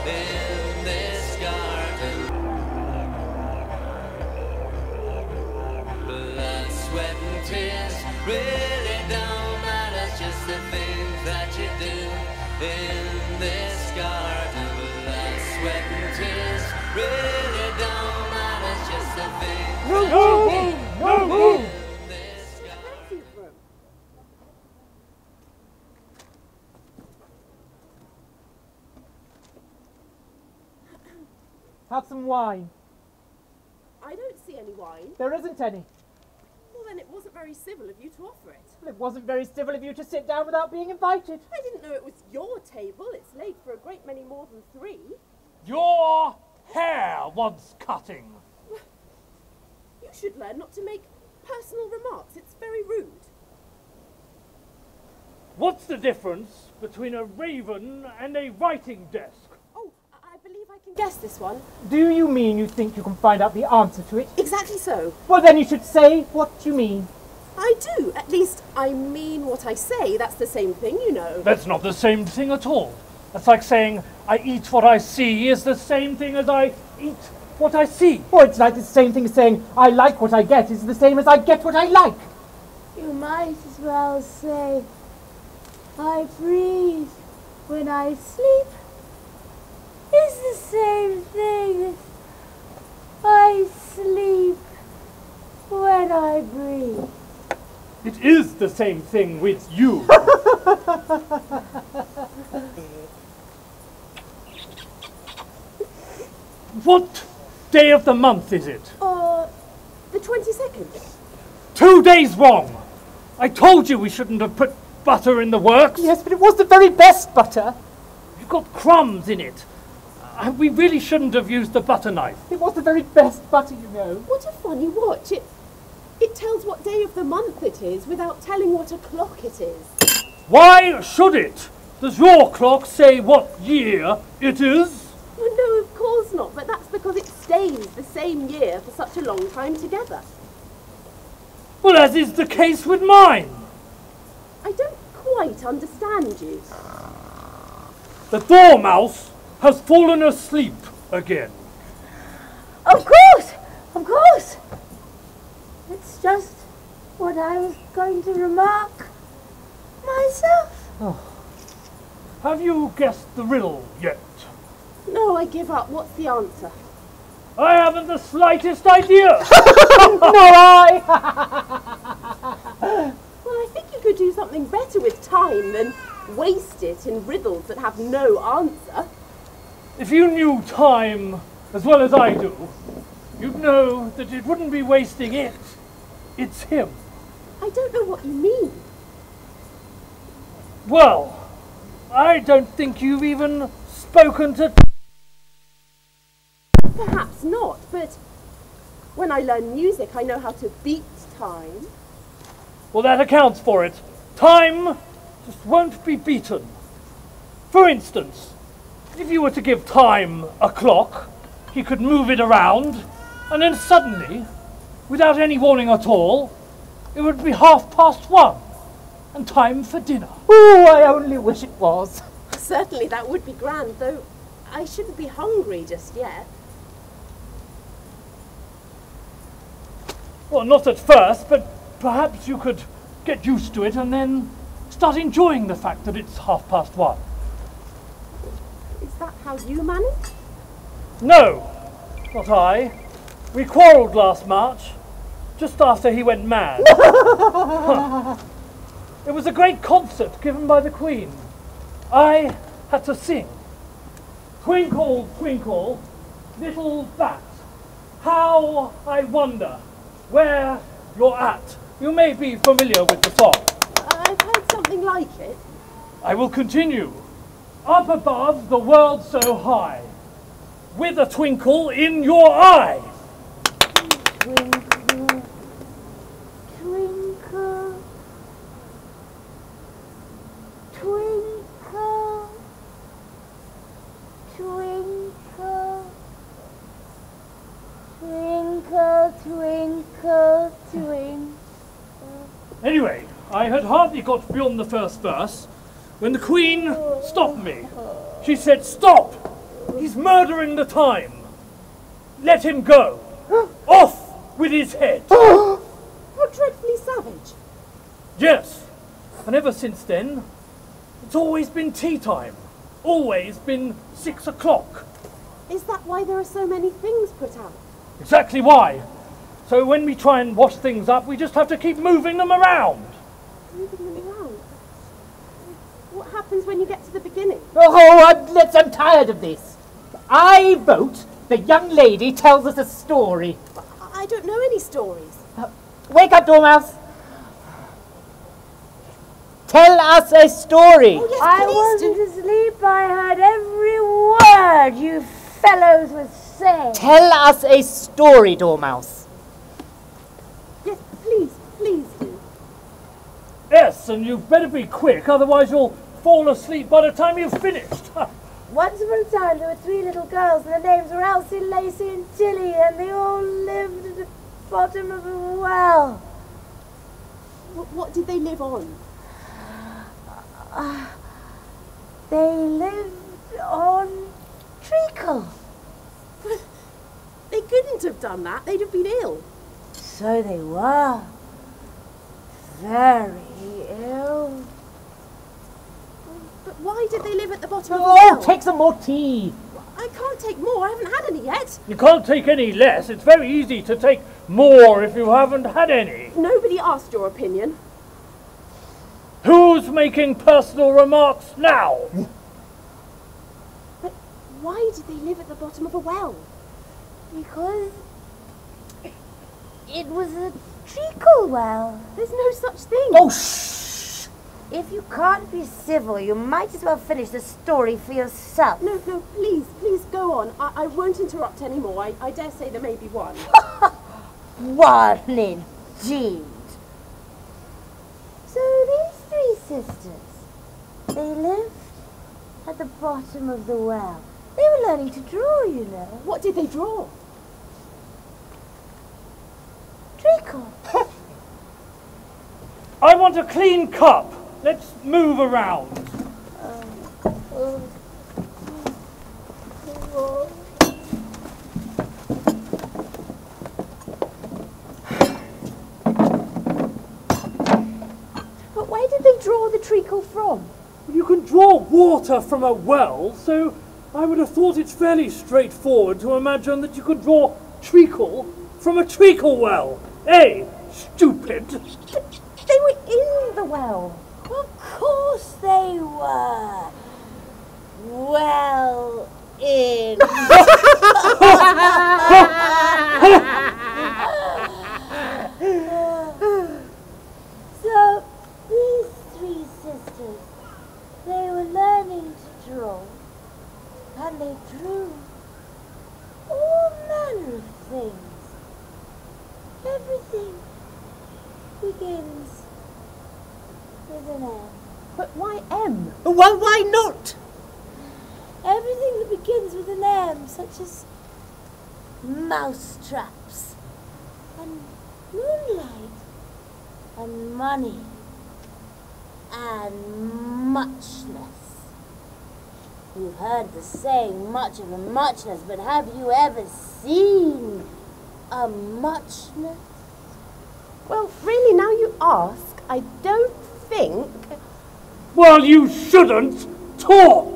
in this garden. Blood, sweat and tears really don't matter, it's just the things that you do in this garden. Blood, sweat and tears really don't matter, it's just the things that you do in this garden. Have some wine. I don't see any wine. There isn't any. Well, then it wasn't very civil of you to offer it. Well, it wasn't very civil of you to sit down without being invited. I didn't know it was your table. It's laid for a great many more than 3. Your hair wants cutting. You should learn not to make personal remarks. It's very rude. What's the difference between a raven and a writing desk? Oh, I believe I can guess this one. Do you mean you think you can find out the answer to it? Exactly so. Well, then you should say what you mean. I do. At least I mean what I say. That's the same thing, you know. That's not the same thing at all. That's like saying I eat what I see is the same thing as I eat what I see. Or it's like the same thing as saying I like what I get is the same as I get what I like. You might as well say I breathe when I sleep. It's the same thing as I sleep when I breathe. It is the same thing with you. What day of the month is it? The 22nd. 2 days wrong. I told you we shouldn't have put butter in the works. Yes, but it was the very best butter. You've got crumbs in it. We really shouldn't have used the butter knife. It was the very best butter, you know. What a funny watch. It tells what day of the month it is without telling what o'clock it is. Why should it? Does your clock say what year it is? Well, no, of course not, but that's because it stays the same year for such a long time together. Well, as is the case with mine. I don't quite understand you. The dormouse has fallen asleep again. Of course! Of course! It's just what I was going to remark myself. Oh. Have you guessed the riddle yet? No, I give up. What's the answer? I haven't the slightest idea. Nor I. Well, I think you could do something better with time than waste it in riddles that have no answer. If you knew time as well as I do, you'd know that it wouldn't be wasting it. It's him. I don't know what you mean. Well, I don't think you've even spoken to... Perhaps not, but when I learn music, I know how to beat time. Well, that accounts for it. Time just won't be beaten. For instance, if you were to give time a clock, he could move it around, and then suddenly, without any warning at all, it would be 1:30, and time for dinner. Oh, I only wish it was. Certainly that would be grand, though I shouldn't be hungry just yet. Well, not at first, but perhaps you could get used to it and then start enjoying the fact that it's 1:30. Is that how you manage? No, not I. We quarrelled last March, just after he went mad. It was a great concert given by the Queen. I had to sing. Twinkle, twinkle, little bat, how I wonder where you're at. You may be familiar with the song. I've heard something like it. I will continue. Up above the world so high, with a twinkle in your eye. Twinkle, twinkle, twinkle, twinkle, twinkle, twinkle, twinkle. Anyway, I had hardly got beyond the first verse when the Queen stopped me. She said, "Stop! He's murdering the time. Let him go. Off with his head. How dreadfully savage. Yes, and ever since then, it's always been tea time. Always been 6 o'clock. Is that why there are so many things put out? Exactly why. So when we try and wash things up, we just have to keep moving them around. Moving them around? What happens when you get to the beginning? Oh, I'm tired of this. I vote the young lady tells us a story. I don't know any stories. Wake up, Dormouse. Tell us a story. Oh, yes, I please do. wasn't asleep. I heard every word you fellows were saying. Tell us a story, Dormouse. Yes, please do. Yes, and you've better be quick, otherwise you'll fall asleep by the time you've finished. Once upon a time, there were 3 little girls, and their names were Elsie, Lacey, and Tilly, and they all lived at the bottom of a well. What did they live on? They lived on treacle. They couldn't have done that. They'd have been ill. So they were. Very ill. But why did they live at the bottom of a Oh, well? take some more tea. I can't take more. I haven't had any yet. You can't take any less. It's very easy to take more if you haven't had any. Nobody asked your opinion. Who's making personal remarks now? But why did they live at the bottom of a well? Because it was a treacle well. There's no such thing. Oh, shh. If you can't be civil, you might as well finish the story for yourself. No, please go on. I won't interrupt anymore. I dare say there may be one. One indeed. So these 3 sisters, they lived at the bottom of the well. They were learning to draw, you know. What did they draw? Treacle. I want a clean cup. Let's move around. But where did they draw the treacle from? You can draw water from a well, so I would have thought it's fairly straightforward to imagine that you could draw treacle from a treacle well. Eh, stupid? They were in the well. Of course they were. Well in. So these 3 sisters, they were learning to draw, and they drew all manner of things. Everything begins with an M. But why M? Well, why not? Everything that begins with an M, such as mouse traps, and moonlight, and money, and muchness. You've heard the saying, much of a muchness, but have you ever seen a muchness? Well, really, now you ask, I don't think... Well, you shouldn't talk.